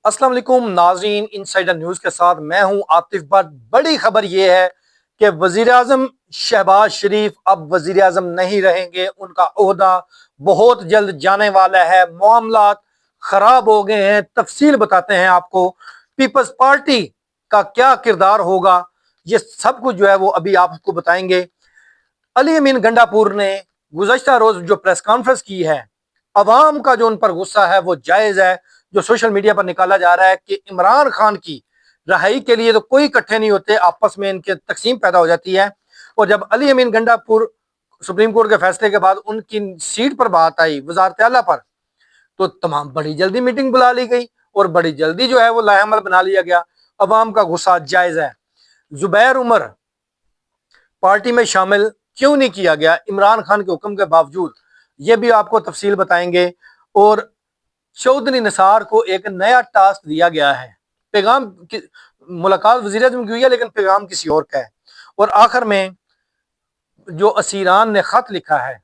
अस्सलाम वालेकुम नाज़रीन, इनसाइडर न्यूज़ के साथ मैं हूं आतिफ भट्ट। बड़ी खबर यह है कि वज़ीर आज़म शहबाज शरीफ अब वज़ीर आज़म नहीं रहेंगे। उनका ओहदा बहुत जल्द जाने वाला है। मामलात खराब हो गए हैं। तफसील बताते हैं आपको। पीपल्स पार्टी का क्या किरदार होगा, ये सब कुछ जो है वो अभी आपको बताएंगे। अली अमीन गंडापुर ने गुज़श्ता रोज जो प्रेस कॉन्फ्रेंस की है, अवाम का जो उन पर गुस्सा है वो जायज है। जो सोशल मीडिया पर निकाला जा रहा है कि इमरान खान की रहाई के लिए तो कोई इकट्ठे नहीं होते, आपस में इनके तकसीम पैदा हो जाती है। और जब अली अमीन गंडापुर सुप्रीम कोर्ट के फैसले के बाद उनकी सीट पर बात आई, वजारत आला पर, तो तमाम बड़ी जल्दी मीटिंग बुला ली गई और बड़ी जल्दी जो है वो लाहेअमल बना लिया गया। अवाम का गुस्सा जायज है। जुबैर उमर पार्टी में शामिल क्यों नहीं किया गया इमरान खान के हुक्म के बावजूद, ये भी आपको तफसील बताएंगे। और चौधरी निसार को एक नया टास्क दिया गया है। पैगाम की मुलाकात वज़ीर आज़म की हुई है, लेकिन पैगाम किसी और का है। और आखिर में जो असीरान ने खत लिखा है,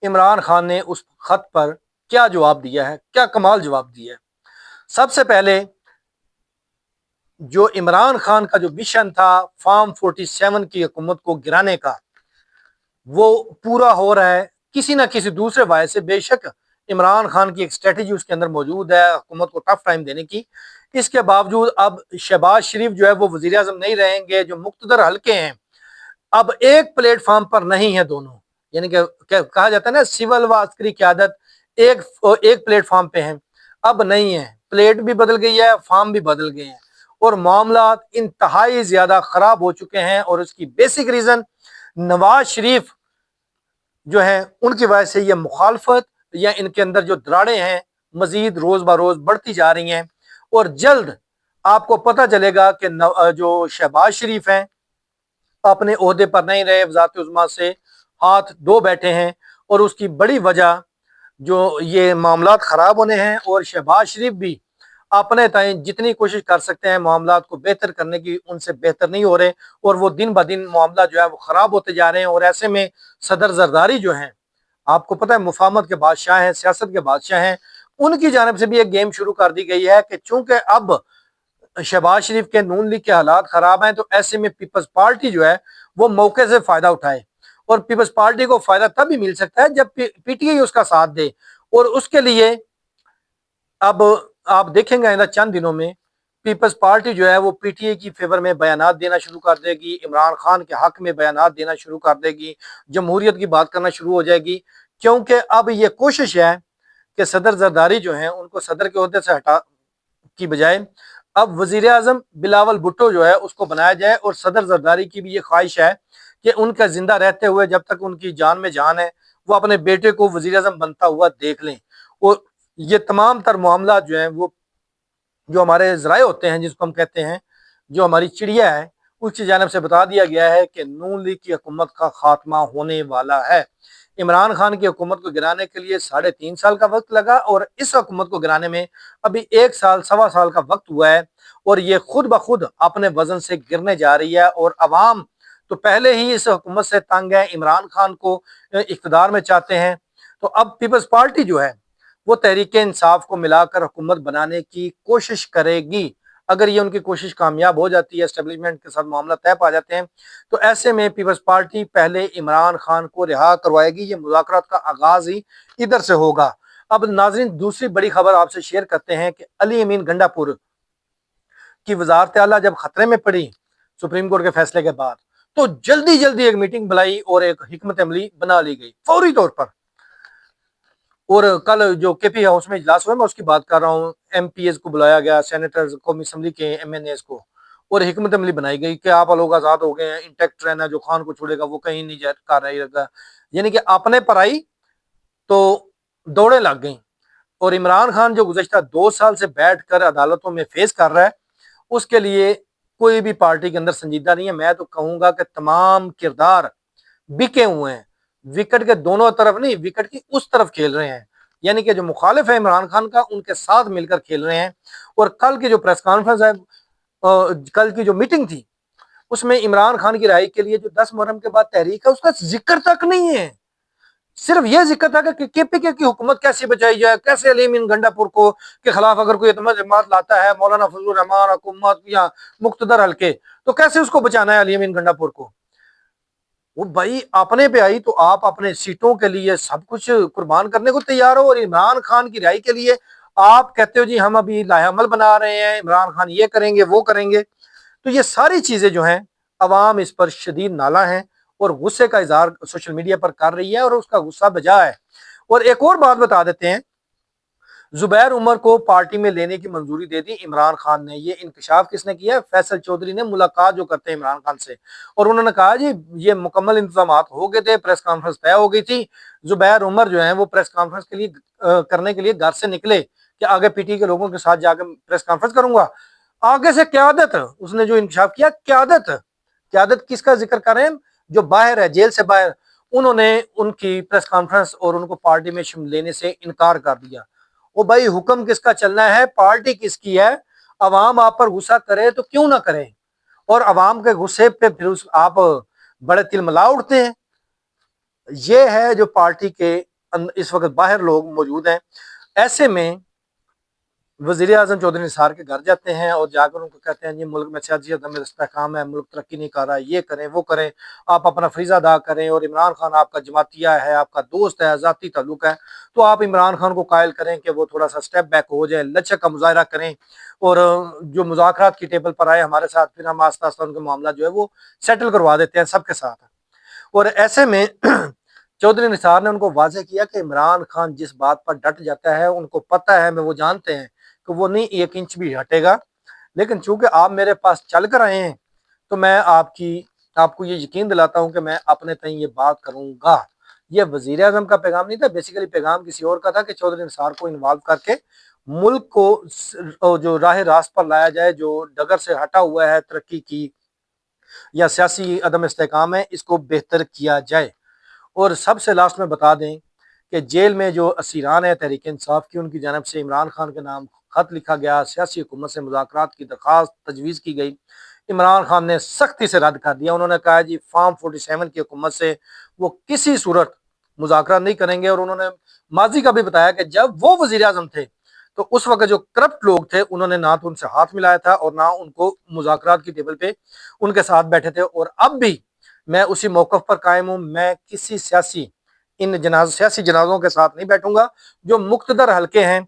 इमरान खान ने उस खत पर क्या जवाब दिया है, क्या कमाल जवाब दिया है। सबसे पहले जो इमरान खान का जो मिशन था फार्म 47 की हुकूमत को गिराने का, वो पूरा हो रहा है किसी ना किसी दूसरे वाय से। बेशक इमरान खान की एक स्ट्रेटेजी उसके अंदर मौजूद है हुकूमत को टफ टाइम देने की। इसके बावजूद अब शहबाज शरीफ जो है वो वजीर आजम नहीं रहेंगे। जो मुक्तदर हल्के हैं अब एक प्लेटफॉर्म पर नहीं है दोनों, यानी कि कहा जाता है ना सिविल व अस्करी क़यादत एक एक प्लेटफॉर्म पे हैं, अब नहीं है। प्लेट भी बदल गई है, फॉर्म भी बदल गए हैं और मामलात इंतहाई ज्यादा खराब हो चुके हैं। और उसकी बेसिक रीजन नवाज शरीफ जो है उनकी वजह से ये मुखालफत या इनके अंदर जो दराड़े हैं मजीद रोज ब रोज बढ़ती जा रही हैं। और जल्द आपको पता चलेगा कि जो शहबाज शरीफ हैं अपने ओहदे पर नहीं रहे, वज़ारत उज़्मा से हाथ धो बैठे हैं। और उसकी बड़ी वजह जो ये मामलात खराब होने हैं। और शहबाज शरीफ भी अपने ताई जितनी कोशिश कर सकते हैं मामलात को बेहतर करने की, उनसे बेहतर नहीं हो रहे और वो दिन ब दिन मामला जो है वो खराब होते जा रहे हैं। और ऐसे में सदर जरदारी जो हैं, आपको पता है मुफाहमत के बादशाह हैं, सियासत के बादशाह हैं, उनकी जानिब से भी एक गेम शुरू कर दी गई है कि चूंकि अब शहबाज शरीफ के नून लीग के हालात खराब हैं, तो ऐसे में पीपल्स पार्टी जो है वो मौके से फायदा उठाए। और पीपल्स पार्टी को फायदा तभी मिल सकता है जब पीटीआई उसका साथ दे। और उसके लिए अब आप देखेंगे आइंदा चंद दिनों में पीपल्स पार्टी जो है वो पीटीआई की फेवर में बयानात देना शुरू कर देगी, इमरान खान के हक में बयानात देना शुरू कर देगी, जमहूरियत की बात करना शुरू हो जाएगी। क्योंकि अब ये कोशिश है कि सदर जरदारी जो है उनको सदर के ओहदे से हटा की बजाय अब वजीर आजम बिलावल भुट्टो जो है उसको बनाया जाए। और सदर जरदारी की भी ये ख्वाहिश है कि उनका जिंदा रहते हुए जब तक उनकी जान में जान है वो अपने बेटे को वजीर आजम बनता हुआ देख लें। और ये तमाम तर मामला जो है वो जो हमारे जराए होते हैं, जिसको हम कहते हैं जो हमारी चिड़िया है, उसकी जानिब से बता दिया गया है कि नून लीग की हुकूमत का खात्मा होने वाला है। इमरान खान की हुकूमत को गिराने के लिए 3.5 साल का वक्त लगा और इस हुकूमत को गिराने में अभी 1 साल सवा साल का वक्त हुआ है। और ये खुद ब खुद अपने वजन से गिरने जा रही है। और अवाम तो पहले ही इस हुकूमत से तंग है, इमरान खान को इख्तिदार में चाहते हैं। तो अब पीपल्स पार्टी जो है वो तहरीक इंसाफ को मिलाकर हुकूमत बनाने की कोशिश करेगी। अगर ये उनकी कोशिश कामयाब हो जाती है, एस्टेब्लिशमेंट के साथ मामला तय पा जाते हैं, तो ऐसे में पीपल्स पार्टी पहले इमरान खान को रिहा करवाएगी। ये मुज़ाकरात का आगाज ही इधर से होगा। अब नाजरीन दूसरी बड़ी खबर आपसे शेयर करते हैं कि अली अमीन गंडापुर की वजारत आला जब खतरे में पड़ी सुप्रीम कोर्ट के फैसले के बाद, तो जल्दी जल्दी एक मीटिंग बुलाई और एक हिकमत अमली बना ली गई फौरी तौर पर। और कल जो केपी हाउस में इजलास हुआ, मैं उसकी बात कर रहा हूँ, एमपीएस को बुलाया गया, सेनेटर्स कौमी असम्बली के एमएनएस को, और हिकमत अमली बनाई गई कि आप लोग आज़ाद हो गए हैं, इंटेक्ट रहना, जो खान को छोड़ेगा वो कहीं नहीं जा कर रही रहेगा। यानी कि अपने पर आई तो दौड़े लग गई। और इमरान खान जो गुज़श्ता 2 साल से बैठ कर अदालतों में फेस कर रहा है, उसके लिए कोई भी पार्टी के अंदर संजीदा नहीं है। मैं तो कहूँगा कि तमाम किरदार बिके हुए हैं, विकेट के दोनों तरफ नहीं, विकेट की उस तरफ खेल रहे हैं। यानी कि जो मुखालिफ है इमरान खान का उनके साथ मिलकर खेल रहे हैं। और कल की जो प्रेस कॉन्फ्रेंस है, कल की जो मीटिंग थी, उसमें इमरान खान की राय के लिए जो 10 मुहर्रम के बाद तहरीक है उसका जिक्र तक नहीं है। صرف یہ ذکر تھا کہ KPK کی حکومت کیسے بچائی جائے, کیسے علی امین گنڈاپور کو کے خلاف اگر کوئی اعتماد جماعت لاتا ہے, مولانا فضل الرحمان حکومت یا مقتدر حلقے, تو کیسے اس کو بچانا ہے علی امین گنڈاپور کو. وہ بھائی اپنے پہ آئی تو آپ اپنے سیٹوں کے لیے سب کچھ قربان کرنے کو تیار ہو, اور عمران خان کی رہائی کے لیے آپ کہتے ہو جی ہم ابھی لائحہ عمل بنا رہے ہیں, عمران خان یہ کریں گے وہ کریں گے. تو یہ ساری چیزیں جو ہیں عوام اس پر شدید نالاں ہیں اور غصے کا اظہار سوشل میڈیا پر کر رہی ہے, اور اس کا غصہ بجا ہے. اور ایک اور بات بتا دیتے ہیں, زبیر عمر کو پارٹی میں لینے کی منظوری دے دی عمران خان نے. یہ انکشاف کس نے کیا ہے؟ فیصل چودھری نے. ملاقات جو کرتے ہیں عمران خان سے, اور انہوں نے کہا جی یہ مکمل انتظامات ہو گئے تھے, پریس کانفرنس طے ہو گئی تھی, زبیر عمر جو ہیں وہ پریس کانفرنس کے لیے کرنے کے لیے گھر سے نکلے کہ آگے پی ٹی کے لوگوں کے ساتھ جا کے پریس کانفرنس کروں گا. آگے سے قیادت, اس نے جو انکشاف کیا, قیادت کس کا ذکر کر رہے ہیں؟ جو باہر ہے, جیل سے باہر, انہوں نے ان کی پریس کانفرنس اور ان کو پارٹی میں لینے سے انکار کر دیا. وہ بھائی حکم کس کا چلنا ہے, پارٹی کس کی ہے؟ عوام آپ پر غصہ کرے تو کیوں نہ کرے, اور عوام کے غصے پہ پھر آپ بڑے تلملا اٹھتے ہیں. یہ ہے جو پارٹی کے اس وقت باہر لوگ موجود ہیں. ایسے میں وزیر اعظم چودھری نثار کے گھر جاتے ہیں اور جا کر ان کو کہتے ہیں جی ملک میں سیاسی عدم استحکام ہے, ملک ترقی نہیں کر رہا, یہ کریں وہ کریں, آپ اپنا فریضہ ادا کریں, اور عمران خان آپ کا جماعتیہ ہے, آپ کا دوست ہے, ذاتی تعلق ہے, تو آپ عمران خان کو قائل کریں کہ وہ تھوڑا سا سٹیپ بیک ہو جائے, لچک کا مظاہرہ کریں, اور جو مذاکرات کی ٹیبل پر آئے ہمارے ساتھ, پھر ہم آہستہ آہستہ ان کے معاملہ جو ہے وہ سیٹل کروا دیتے ہیں سب کے ساتھ. اور ایسے میں چودھری نثار نے ان کو واضح کیا کہ عمران خان جس بات پر ڈٹ جاتا ہے, ان کو پتہ ہے, میں وہ جانتے ہیں کہ وہ نہیں ایک انچ بھی ہٹے گا, لیکن چونکہ آپ میرے پاس چل کر آئے ہیں تو میں آپ کو یہ یقین دلاتا ہوں کہ میں اپنے تئیں یہ بات کروں گا. یہ وزیر اعظم کا پیغام نہیں تھا, بیسیکلی پیغام کسی اور کا تھا کہ چودھری نثار کو انوالو کر کے ملک کو جو راہ راست پر لایا جائے, جو ڈگر سے ہٹا ہوا ہے ترقی کی یا سیاسی عدم استحکام ہے, اس کو بہتر کیا جائے. اور سب سے لاسٹ میں بتا دیں کہ جیل میں جو اسیران ہیں تحریک انصاف کی, ان کی جانب سے عمران خان کے نام خط لکھا گیا, سیاسی حکومت سے مذاکرات کی درخواست تجویز کی گئی. عمران خان نے سختی سے رد کر دیا. انہوں نے کہا جی فارم 47 کی حکومت سے وہ کسی صورت مذاکرات نہیں کریں گے, اور انہوں نے ماضی کا بھی بتایا کہ جب وہ وزیر اعظم تھے تو اس وقت جو کرپٹ لوگ تھے انہوں نے نہ تو ان سے ہاتھ ملایا تھا اور نہ ان کو مذاکرات کی ٹیبل پہ ان کے ساتھ بیٹھے تھے. اور اب بھی میں اسی موقف پر قائم ہوں, میں کسی سیاسی جنازوں کے ساتھ نہیں بیٹھوں گا. جو مقتدر حلقے ہیں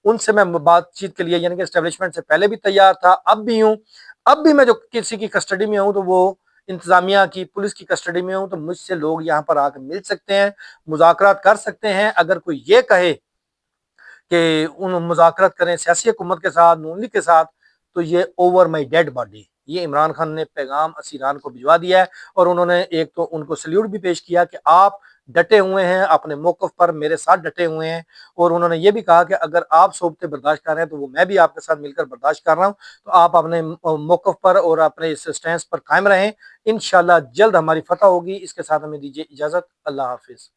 ان سے میں بات چیت کے لیے, یعنی کہ اسٹیبلشمنٹ سے پہلے بھی تیار تھا, اب بھی ہوں. اب بھی میں جو کسی کی کسٹڈی میں ہوں تو وہ انتظامیہ کی, پولیس کی کسٹڈی میں ہوں, تو مجھ سے لوگ یہاں پر آ کے مل سکتے ہیں, مذاکرات کر سکتے ہیں. اگر کوئی یہ کہے کہ ان مذاکرات کریں سیاسی حکومت کے ساتھ, نون لیگ کے ساتھ, تو یہ اوور مائی ڈیڈ باڈی. یہ عمران خان نے پیغام اسیران کو بھجوا دیا ہے, اور انہوں نے ایک تو ان کو سلیوٹ بھی پیش کیا کہ آپ ڈٹے ہوئے ہیں اپنے موقف پر, میرے ساتھ ڈٹے ہوئے ہیں. اور انہوں نے یہ بھی کہا کہ اگر آپ صحبتیں برداشت کر رہے ہیں تو وہ میں بھی آپ کے ساتھ مل کر برداشت کر رہا ہوں, تو آپ اپنے موقف پر اور اپنے اس سٹینس پر قائم رہیں. انشاءاللہ جلد ہماری فتح ہوگی. اس کے ساتھ ہمیں دیجیے اجازت. اللہ حافظ.